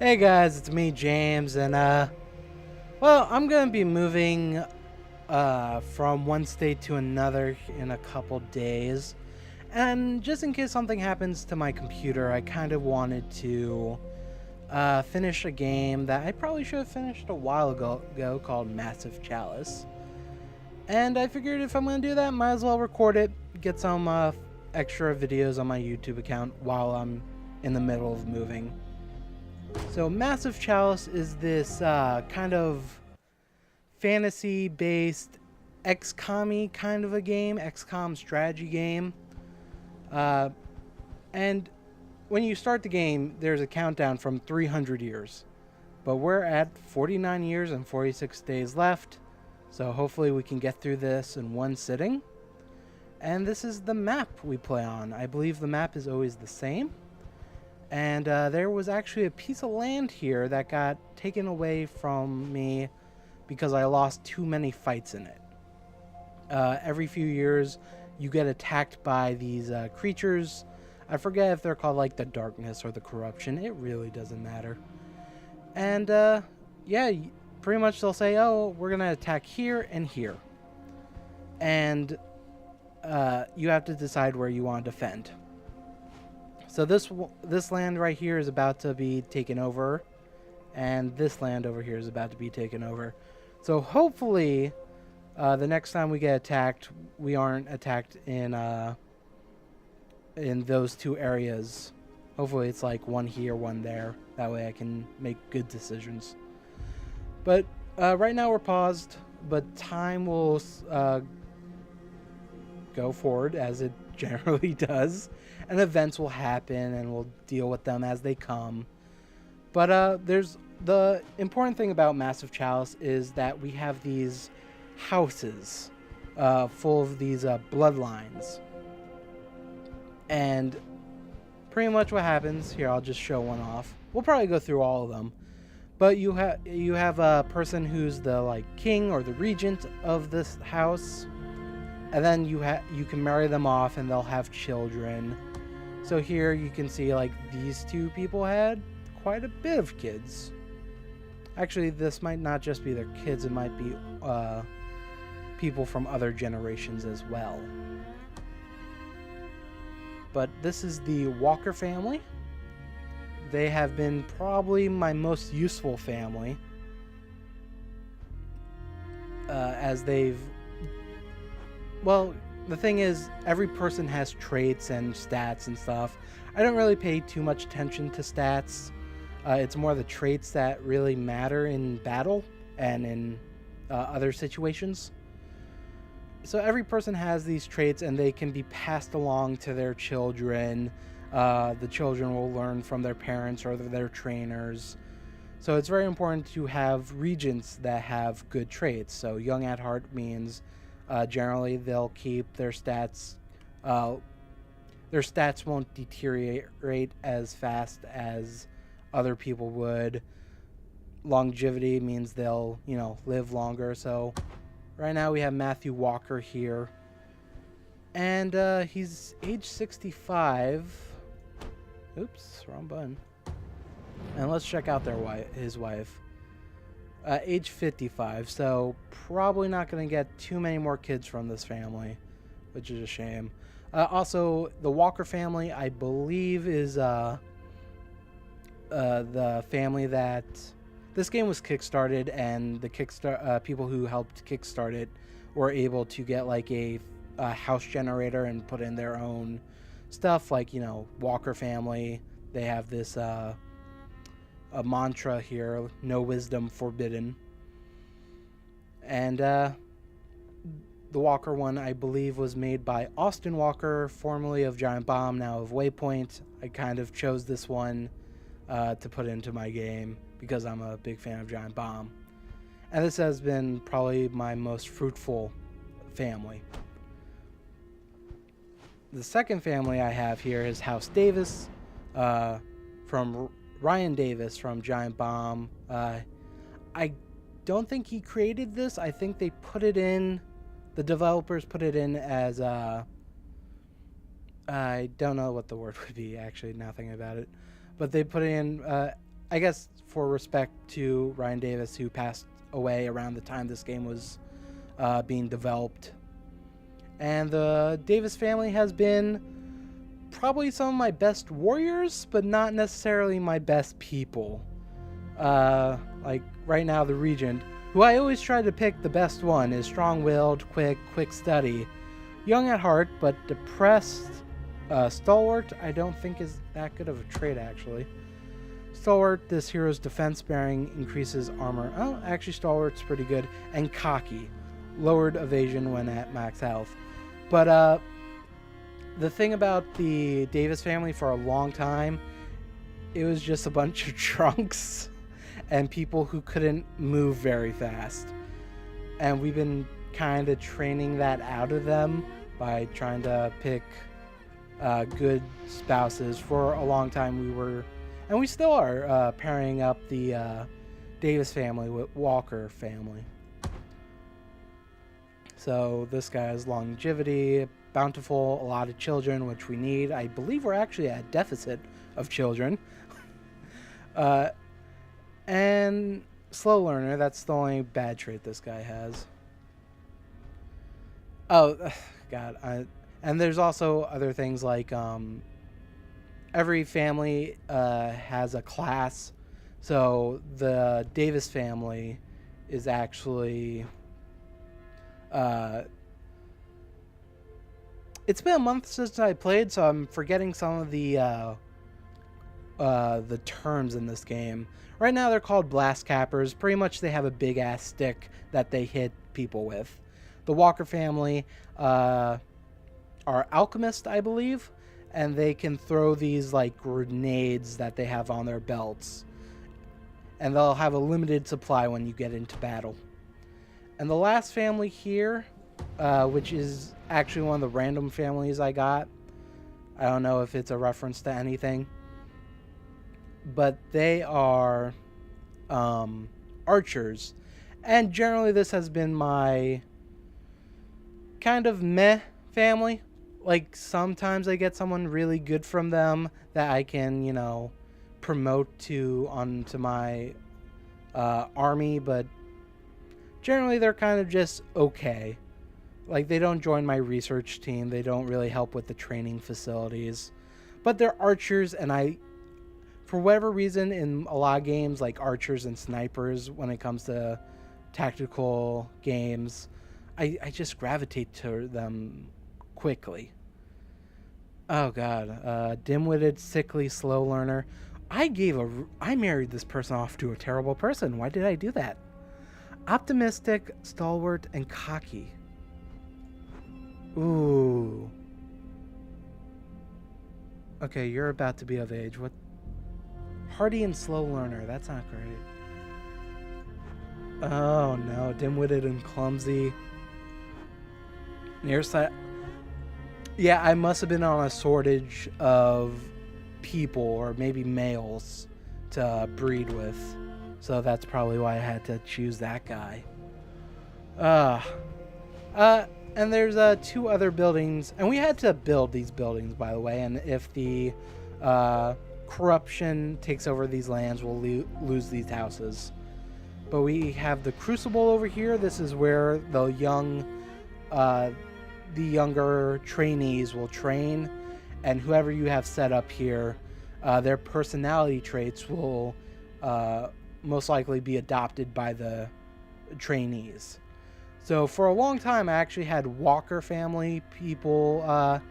Hey guys, it's me, James, and well, I'm gonna be moving from one state to another in a couple days. And just in case something happens to my computer, I kind of wanted to finish a game that I probably should have finished a while ago called Massive Chalice. And I figured if I'm gonna do that, might as well record it, get some extra videos on my YouTube account while I'm in the middle of moving. So Massive Chalice is this kind of fantasy-based xcom kind of a game, XCOM strategy game. Uh, and when you start the game, there's a countdown from 300 years. But we're at 49 years and 46 days left. So hopefully we can get through this in one sitting. And this is the map we play on. I believe the map is always the same. And there was actually a piece of land here that got taken away from me because I lost too many fights in it. Every few years, you get attacked by these creatures. I forget if they're called like the darkness or the corruption. It really doesn't matter. And yeah, pretty much they'll say, oh, we're going to attack here and here. And you have to decide where you want to defend. So this land right here is about to be taken over, and this land over here is about to be taken over. So hopefully, the next time we get attacked, we aren't attacked in those two areas. Hopefully, it's like one here, one there. That way, I can make good decisions. But right now we're paused, but time will go forward as it generally does. And events will happen, and we'll deal with them as they come. But there's the important thing about Massive Chalice is that we have these houses full of these bloodlines. And pretty much what happens here, I'll just show one off. We'll probably go through all of them. But you have a person who's the like king or the regent of this house, and then you can marry them off, and they'll have children. So here you can see like these two people had quite a bit of kids. Actually, this might not just be their kids, it might be people from other generations as well. But this is the Walker family. They have been probably my most useful family, as they've... Well, the thing is, every person has traits and stats and stuff. I don't really pay too much attention to stats. It's more the traits that really matter in battle and in other situations. So every person has these traits, and they can be passed along to their children. The children will learn from their parents or their trainers. So it's very important to have regents that have good traits. So young at heart means generally they'll keep their stats. Their stats won't deteriorate as fast as other people would. Longevity means they'll, live longer. So right now we have Matthew Walker here, and he's age 65. Oops, wrong button. And let's check out his wife. Age 55, so probably not going to get too many more kids from this family, which is a shame. Also, the Walker family, I believe, is the family that this game was kickstarted, and the people who helped kickstart it were able to get like a house generator and put in their own stuff, like Walker family. They have this a mantra here: no wisdom forbidden. And the Walker one, I believe, was made by Austin Walker, formerly of Giant Bomb, now of Waypoint. I kind of chose this one to put into my game because I'm a big fan of Giant Bomb. And this has been probably my most fruitful family. The second family I have here is House Davis, from Ryan Davis from Giant Bomb. I don't think he created this. I think they put it in, the developers put it in as I don't know what the word would be, actually, now thinking about it. But they put it in I guess for respect to Ryan Davis, who passed away around the time this game was being developed. And the Davis family has been probably some of my best warriors, but not necessarily my best people. Like right now, the Regent, who I always try to pick the best one, is strong-willed, quick study, young at heart, but depressed. Stalwart, I don't think is that good of a trait, actually. Stalwart, this hero's defense bearing increases armor. Oh, actually, Stalwart's pretty good. And cocky, lowered evasion when at max health. But the thing about the Davis family for a long time, it was just a bunch of drunks and people who couldn't move very fast. And we've been kind of training that out of them by trying to pick good spouses. For a long time we were, and we still are, pairing up the Davis family with Walker family. So this guy has longevity, bountiful, a lot of children, which we need. I believe we're actually at a deficit of children. And slow learner, that's the only bad trait this guy has. Oh, God. And there's also other things like every family has a class. So the Davis family is actually... it's been a month since I played, so I'm forgetting some of the terms in this game. Right now they're called blast cappers. Pretty much they have a big ass stick that they hit people with. The Walker family are alchemists, I believe, and they can throw these like grenades that they have on their belts. And they'll have a limited supply when you get into battle. And the last family here, which is actually one of the random families I got. I don't know if it's a reference to anything. But they are archers. And generally this has been my kind of meh family. Like sometimes I get someone really good from them that I can, you know, promote onto my army, but generally they're kind of just okay. Like they don't join my research team, they don't really help with the training facilities, but they're archers. And for whatever reason, in a lot of games like archers and snipers, when it comes to tactical games, I just gravitate to them quickly. Oh God, dim-witted, sickly, slow learner. I married this person off to a terrible person. Why did I do that? Optimistic, stalwart, and cocky. Ooh. Okay, you're about to be of age. What? Hardy and slow learner. That's not great. Oh no, dim-witted and clumsy. Nearsighted. Yeah, I must have been on a shortage of people, or maybe males, to breed with. So that's probably why I had to choose that guy. And there's 2 other buildings, and we had to build these buildings, by the way. And if the corruption takes over these lands, we'll lose these houses. But we have the Crucible over here. This is where the younger trainees will train, and whoever you have set up here, their personality traits will most likely be adopted by the trainees. So for a long time I actually had Walker family people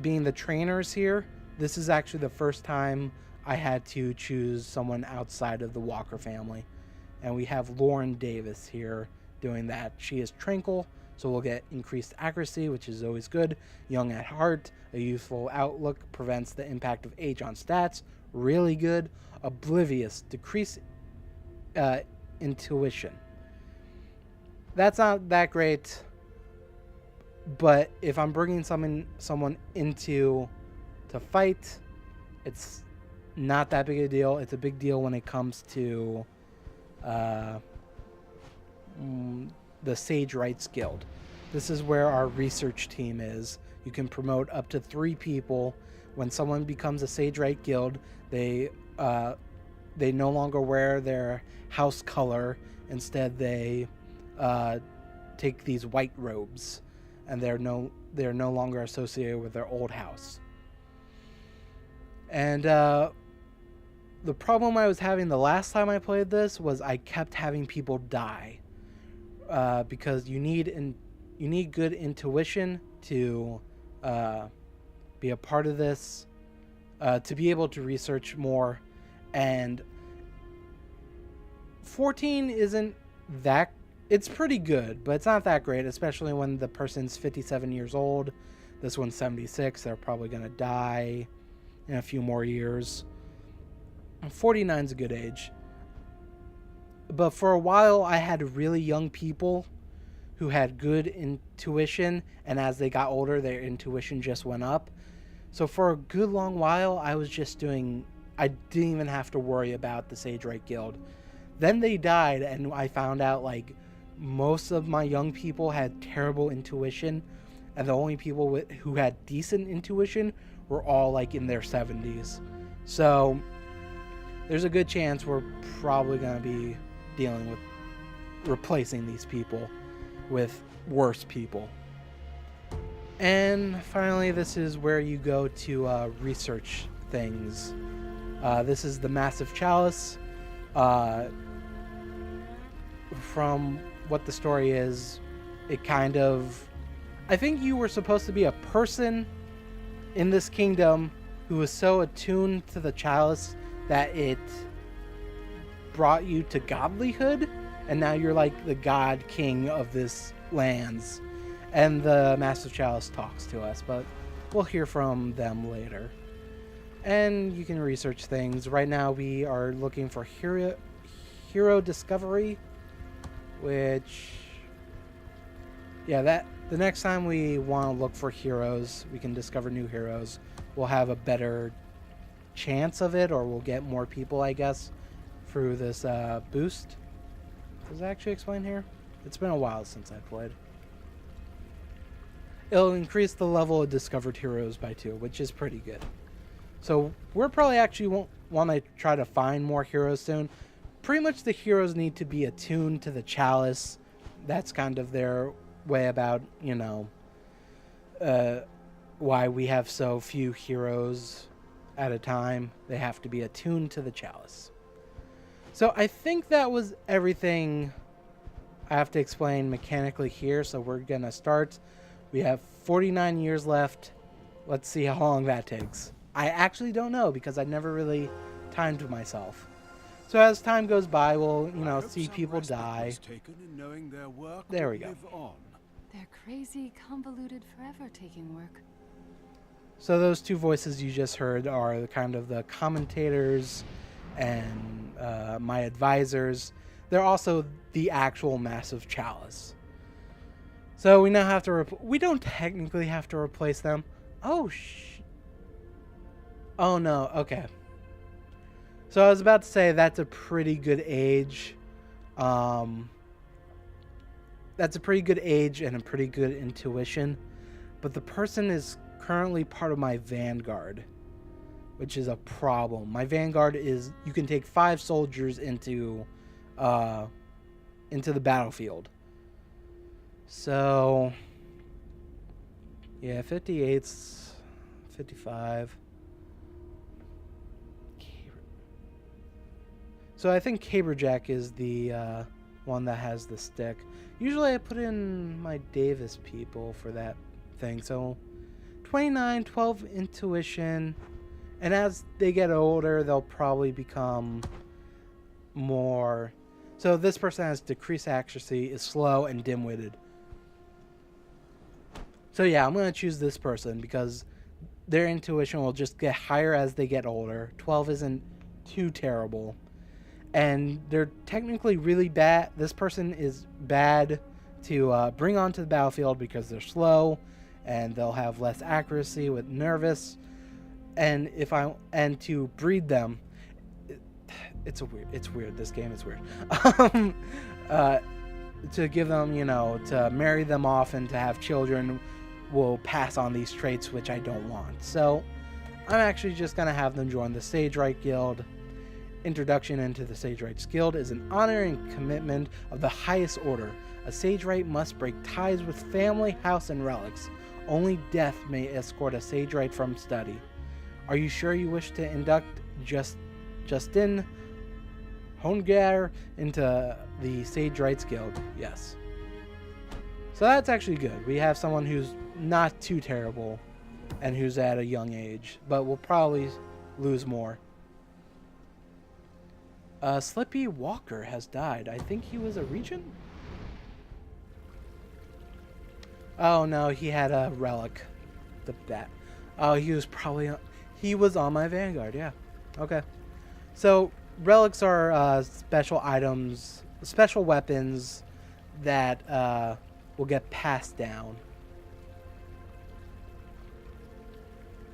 being the trainers here. This is actually the first time I had to choose someone outside of the Walker family. And we have Lauren Davis here doing that. She is tranquil, so we'll get increased accuracy, which is always good. Young at heart, a youthful outlook, prevents the impact of age on stats. Really good. Oblivious, decrease intuition. That's not that great, but if I'm bringing someone into to fight, it's not that big a deal. It's a big deal when it comes to the Sage Rights Guild. This is where our research team is. You can promote up to 3 people. When someone becomes a Sage Right Guild, they they no longer wear their house color. Instead, they take these white robes, and they're no longer associated with their old house. And the problem I was having the last time I played this was I kept having people die, because you need good intuition to be a part of this, to be able to research more. And 14 isn't that, it's pretty good, but it's not that great, especially when the person's 57 years old. This one's 76. They're probably going to die in a few more years. 49 is a good age. But for a while, I had really young people who had good intuition, and as they got older, their intuition just went up. So for a good long while, I was just doing, I didn't even have to worry about the Sage Right Guild. Then they died, and I found out, like, most of my young people had terrible intuition, and the only people who had decent intuition were all, like, in their 70s. So there's a good chance we're probably going to be dealing with replacing these people with worse people. And finally, this is where you go to research things. This is the Massive Chalice. From what the story is, it kind of, I think you were supposed to be a person in this kingdom who was so attuned to the chalice that it brought you to godlyhood, and now you're like the god king of this lands. And the Massive Chalice talks to us, but we'll hear from them later. And you can research things. Right now we are looking for hero discovery, which, yeah, that the next time we want to look for heroes, we can discover new heroes, we'll have a better chance of it, or we'll get more people, I guess, through this boost. Does it actually explain here? It's been a while since I played. It'll increase the level of discovered heroes by 2, which is pretty good. So we're probably actually want to try to find more heroes soon. Pretty much the heroes need to be attuned to the chalice. That's kind of their way about, you know, why we have so few heroes at a time. They have to be attuned to the chalice. So I think that was everything I have to explain mechanically here. So we're going to start. We have 49 years left. Let's see how long that takes. I actually don't know because I never really timed myself. So as time goes by, we'll, you know, see people die. There we go. They're crazy, convoluted, forever taking work. So those two voices you just heard are the kind of the commentators and my advisors. They're also the actual Massive Chalice. So we now have to we don't technically have to replace them. Oh no, okay. So I was about to say that's a pretty good age. That's a pretty good age and a pretty good intuition. But the person is currently part of my Vanguard, which is a problem. My Vanguard is, you can take 5 soldiers into the battlefield. So yeah, 58's 55. So I think Caberjack is the one that has the stick. Usually I put in my Davis people for that thing. So 29, 12 intuition. And as they get older, they'll probably become more. So this person has decreased accuracy, is slow, and dim-witted. So yeah, I'm going to choose this person because their intuition will just get higher as they get older. 12 isn't too terrible. And they're technically really bad. This person is bad to bring onto the battlefield because they're slow and they'll have less accuracy with nervous. And to breed them, it's weird. This game is weird. To give them, you know, to marry them off and to have children will pass on these traits, which I don't want. So I'm actually just going to have them join the Sage Right Guild. Introduction into the Sage Rights Guild is an honor and commitment of the highest order. A Sage Right must break ties with family, house, and relics. Only death may escort a Sage Right from study. Are you sure you wish to induct Justin Hongar into the Sage Rights Guild? Yes. So that's actually good. We have someone who's not too terrible and who's at a young age, but will probably lose more. Slippy Walker has died. I think he was a regent? Oh no, he had a relic. Oh, he was probably he was on my Vanguard, yeah. Okay. So relics are special items, special weapons that will get passed down.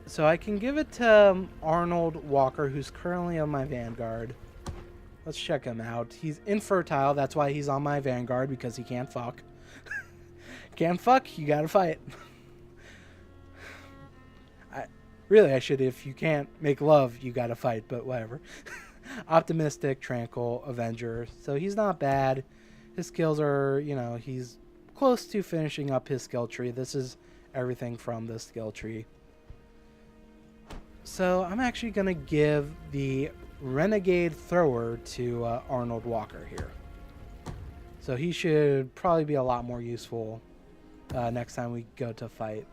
So I can give it to Arnold Walker, who's currently on my Vanguard. Let's check him out. He's infertile, that's why he's on my Vanguard, because he can't fuck. Can't fuck, you gotta fight. Really, I should, if you can't make love, you gotta fight, but whatever. Optimistic, tranquil, Avenger. So he's not bad. His skills are, you know, he's close to finishing up his skill tree. This is everything from the skill tree. So I'm actually going to give the Renegade Thrower to Arnold Walker here. So he should probably be a lot more useful next time we go to fight.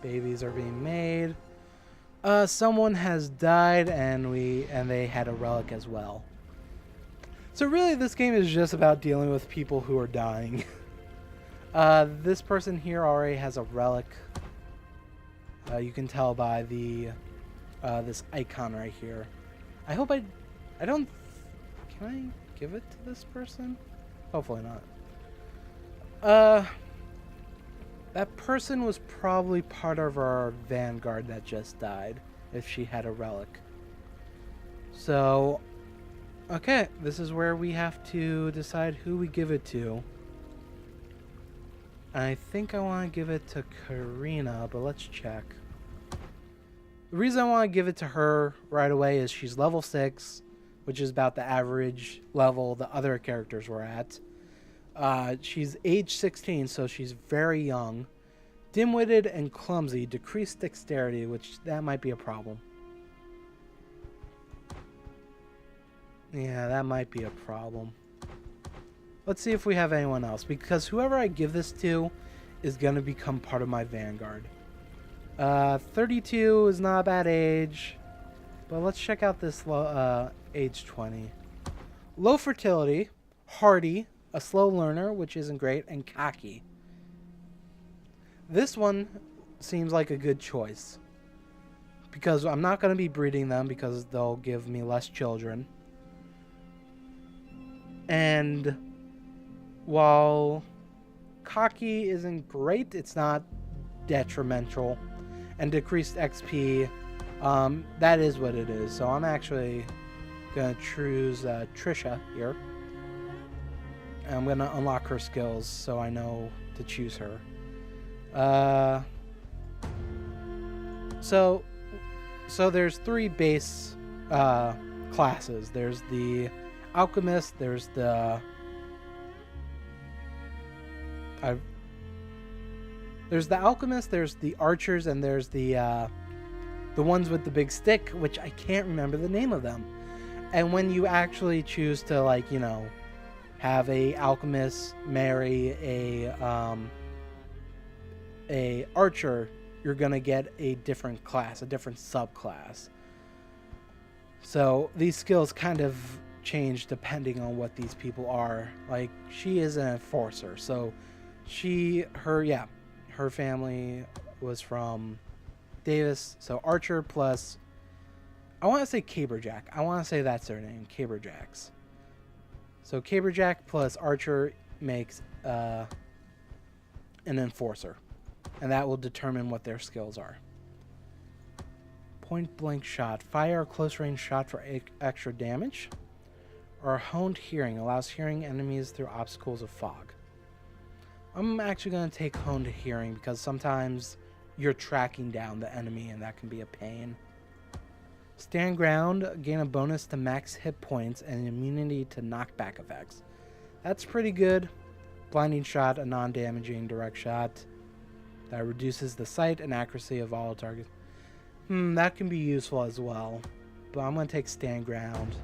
Babies are being made. Someone has died, and they had a relic as well. So really, this game is just about dealing with people who are dying. This person here already has a relic. You can tell by the this icon right here. I hope I don't. Can I give it to this person? Hopefully not. That person was probably part of our Vanguard that just died, if she had a relic. So, okay, this is where we have to decide who we give it to. I think I want to give it to Karina, but let's check. The reason I want to give it to her right away is she's level 6, which is about the average level the other characters were at. She's age 16, so she's very young. Dim-witted and clumsy, decreased dexterity, which that might be a problem. Yeah, that might be a problem. Let's see if we have anyone else, because whoever I give this to is going to become part of my Vanguard. 32 is not a bad age, but let's check out this age 20. Low fertility, hardy, a slow learner, which isn't great, and cocky. This one seems like a good choice, because I'm not going to be breeding them because they'll give me less children. And while cocky isn't great, it's not detrimental. And decreased XP, that is what it is. So I'm actually going to choose Trisha here. And I'm going to unlock her skills so I know to choose her. So there's 3 base classes. There's the Alchemist, there's the Alchemist, there's the Archers, and there's the ones with the big stick, which I can't remember the name of them. And when you actually choose to, like, you know, have a Alchemist marry a Archer, you're gonna get a different class, a different subclass. So these skills kind of change depending on what these people are. Like, she is an enforcer, so her family was from Davis, so Archer plus, I want to say Caberjack. I want to say that's their name, Caberjacks. So Caberjack plus Archer makes an enforcer, and that will determine what their skills are. Point blank shot, fire a close range shot for extra damage. Or honed hearing, allows hearing enemies through obstacles of fog. I'm actually going to take honed hearing because sometimes you're tracking down the enemy and that can be a pain. Stand ground, gain a bonus to max hit points and immunity to knockback effects. That's pretty good. Blinding shot, a non-damaging direct shot that reduces the sight and accuracy of all targets. That can be useful as well. But I'm going to take stand ground.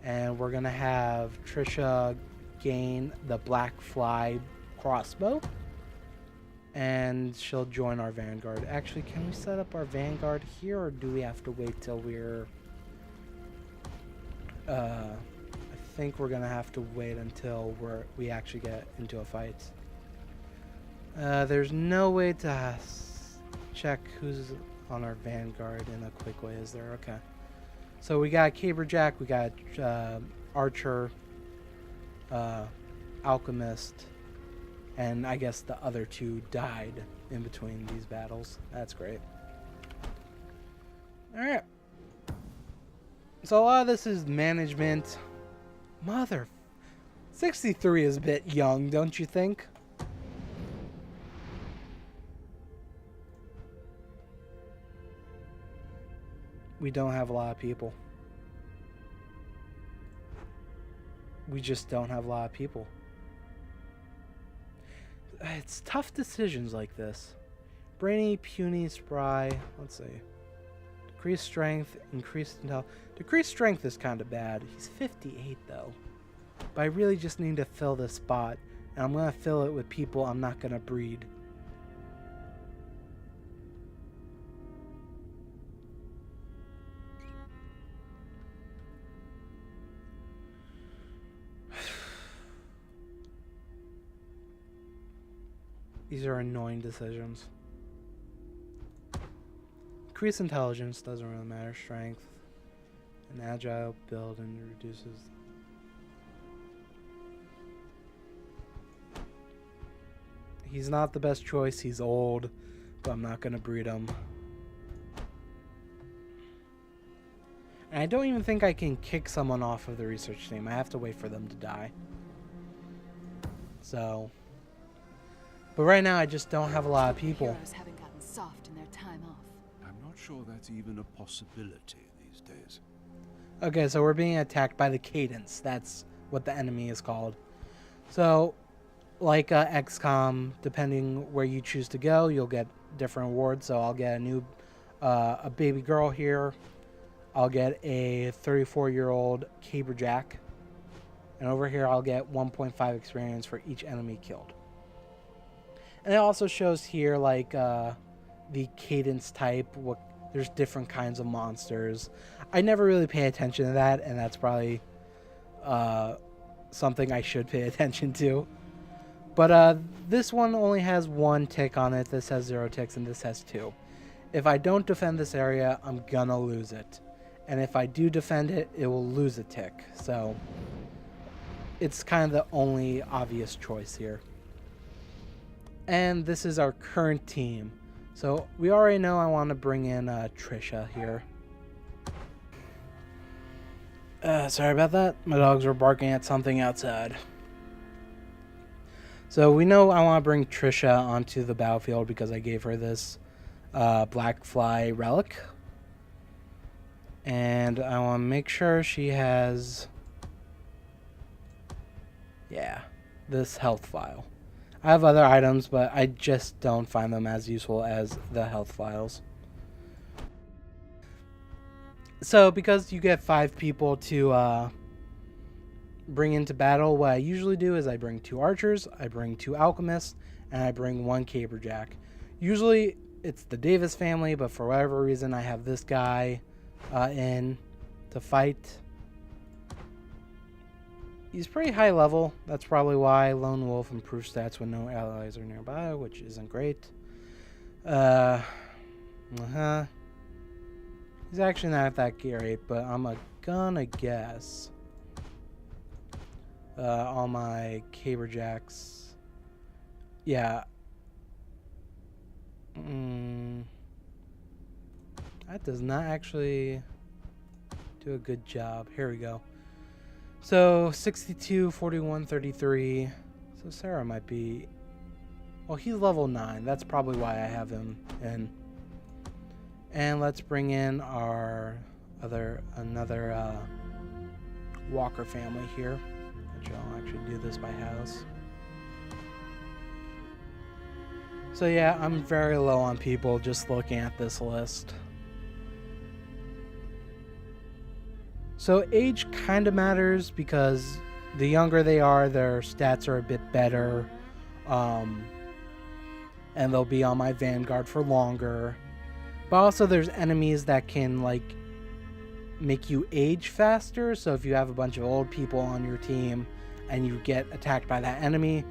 And we're going to have Trisha gain the black fly crossbow. And she'll join our Vanguard. Actually, can we set up our Vanguard here, or do we have to wait till we're... I think we're going to have to wait until we actually get into a fight. There's no way to check who's on our Vanguard in a quick way, is there? Okay. So we got Caberjack, we got Archer, Alchemist, and I guess the other two died in between these battles. That's great. Alright. So a lot of this is management. 63 is a bit young, don't you think? We don't have a lot of people. We just don't have a lot of people. It's tough decisions like this. Brainy, puny, spry. Let's see. Decreased strength, increased intel. Decreased strength is kind of bad. He's 58 though. But I really just need to fill this spot. And I'm going to fill it with people I'm not going to breed. These are annoying decisions. Increase intelligence, doesn't really matter. Strength. An agile build and reduces. He's not the best choice. He's old, but I'm not going to breed him. And I don't even think I can kick someone off of the research team. I have to wait for them to die. So... But right now, I just don't have a lot of people. Heroes haven't gotten soft in their time off. I'm not sure that's even a possibility these days. Okay, so we're being attacked by the Cadence. That's what the enemy is called. So, like XCOM, depending where you choose to go, you'll get different awards. So I'll get a baby girl here. I'll get a 34-year-old Caberjack. And over here, I'll get 1.5 experience for each enemy killed. And it also shows here, like, the cadence type. There's different kinds of monsters. I never really pay attention to that, and that's probably something I should pay attention to. But this one only has 1 tick on it. This has 0 ticks, and this has 2. If I don't defend this area, I'm gonna lose it. And if I do defend it, it will lose a tick. So it's kind of the only obvious choice here. And this is our current team. So we already know I want to bring in Trisha here. Sorry about that. My dogs were barking at something outside. So we know I want to bring Trisha onto the battlefield because I gave her this black fly relic. And I want to make sure she has... yeah, this health file. I have other items, but I just don't find them as useful as the health files. So, because you get 5 people to bring into battle, what I usually do is I bring 2 archers, I bring 2 alchemists, and I bring 1 caberjack. Usually, it's the Davis family, but for whatever reason, I have this guy in to fight. He's pretty high level. That's probably why Lone Wolf improves stats when no allies are nearby, which isn't great. He's actually not that great, but I'm gonna guess all my caberjacks. Yeah. That does not actually do a good job. Here we go. So 62, 41, 33. So Sarah might be... well, he's level 9. That's probably why I have him in. And let's bring in our another Walker family here, which I'll actually do this by house. So yeah, I'm very low on people just looking at this list. So age kind of matters because the younger they are, their stats are a bit better. And they'll be on my Vanguard for longer. But also there's enemies that can like make you age faster. So if you have a bunch of old people on your team and you get attacked by that enemy,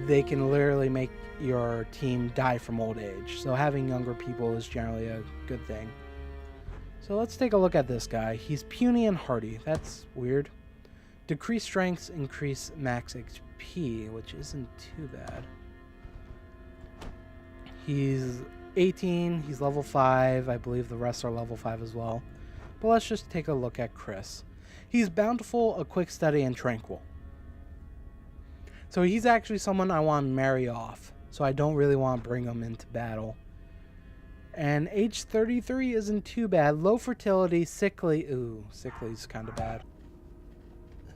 they can literally make your team die from old age. So having younger people is generally a good thing. So let's take a look at this guy. He's puny and hardy. That's weird. Decrease strengths, increase max HP, which isn't too bad. He's 18, he's level 5. I believe the rest are level 5 as well. But let's just take a look at Chris. He's bountiful, a quick study, and tranquil. So he's actually someone I want to marry off. So I don't really want to bring him into battle. And age 33 isn't too bad. Low fertility, sickly. Ooh, sickly's kind of bad.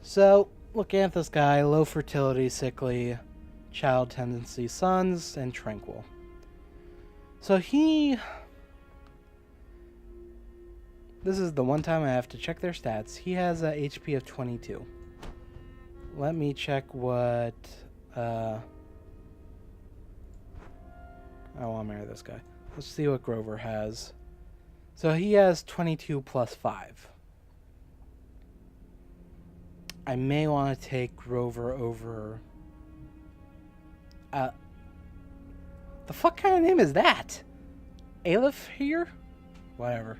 So, looking at this guy, low fertility, sickly, child tendency, sons, and tranquil. So this is the one time I have to check their stats. He has a HP of 22. Let me check what, I want to marry this guy. Let's see what Grover has. So he has 22 plus 5. I may want to take Grover over, the fuck kind of name is that? Aleph here? Whatever.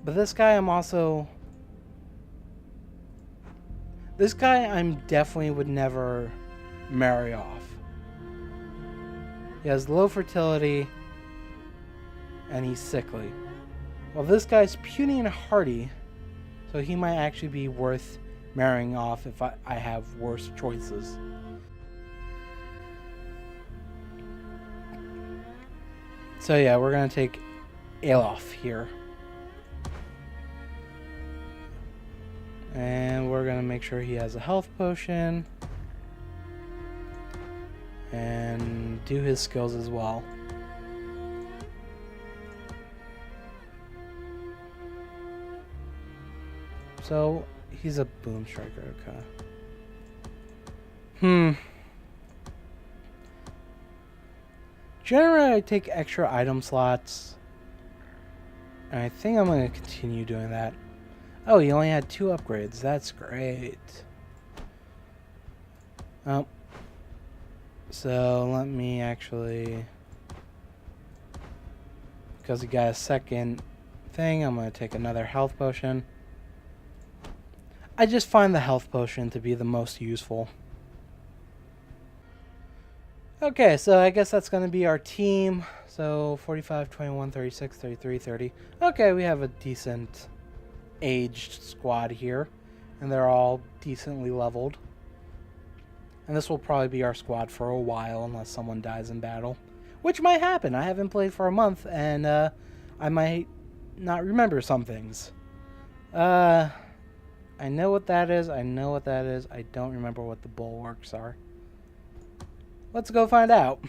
But this guy I'm definitely would never marry off. He has low fertility and he's sickly. Well, this guy's puny and hardy, so he might actually be worth marrying off if I have worse choices. So yeah, we're going to take Alof here. And we're going to make sure he has a health potion. And do his skills as well. So, he's a boom striker, okay. Generally, I take extra item slots. And I think I'm going to continue doing that. Oh, he only had 2 upgrades. That's great. Oh. So, let me actually... Because he got a second thing, I'm going to take another health potion. I just find the health potion to be the most useful. Okay, so I guess that's going to be our team. So 45, 21, 36, 33, 30. Okay, we have a decent aged squad here. And they're all decently leveled. And this will probably be our squad for a while unless someone dies in battle. Which might happen. I haven't played for a month and I might not remember some things. I know what that is. I know what that is. I don't remember what the bulwarks are. Let's go find out.